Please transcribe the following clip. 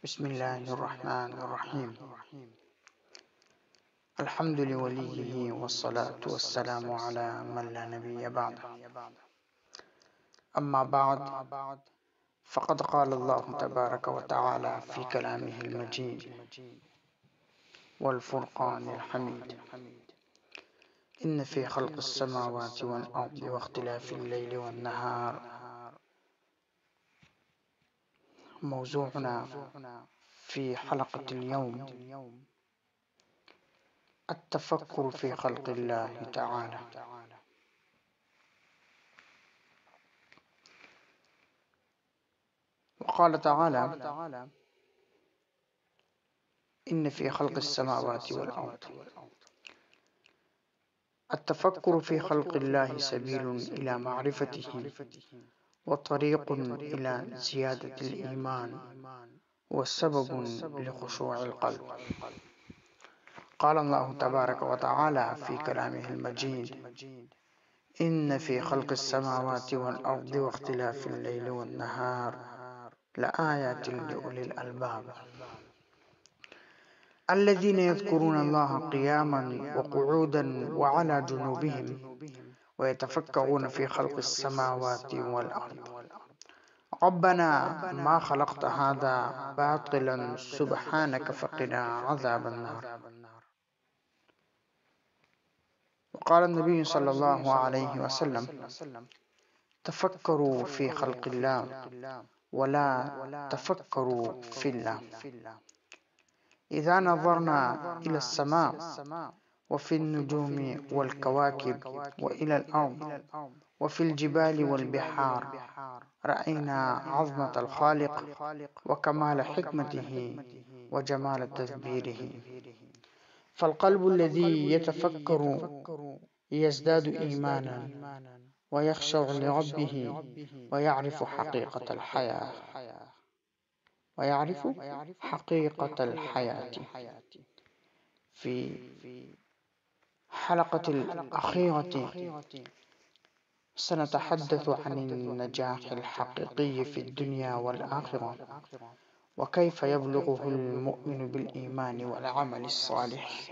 بسم الله الرحمن الرحيم. الحمد لوليه والصلاة والسلام على من لا نبي بعده. أما بعد، فقد قال الله تبارك وتعالى في كلامه المجيد والفرقان الحميد: إن في خلق السماوات والأرض واختلاف الليل والنهار. موضوعنا في حلقة اليوم التفكر في خلق الله تعالى. وقال تعالى: إن في خلق السماوات والأرض. التفكر في خلق الله سبيل إلى معرفته وطريق إلى زيادة الإيمان وسبب لخشوع القلب. قال الله تبارك وتعالى في كلامه المجيد: إن في خلق السماوات والأرض واختلاف الليل والنهار لآيات لأولي الألباب الذين يذكرون الله قياما وقعودا وعلى جنوبهم ويتفكرون في خلق السماوات والأرض ربنا ما خلقت هذا باطلا سبحانك فقنا عذاب النار. وقال النبي صلى الله عليه وسلم: تفكروا في خلق الله ولا تفكروا في الله. إذا نظرنا إلى السماء وفي النجوم والكواكب وإلى الأرض وفي الجبال والبحار رأينا عظمة الخالق وكمال حكمته وجمال تدبيره. فالقلب الذي يتفكر يزداد إيمانا ويخشع لربه ويعرف حقيقة الحياة في حلقة الأخيرة سنتحدث عن النجاح الحقيقي في الدنيا والآخرة، وكيف يبلغه المؤمن بالإيمان والعمل الصالح.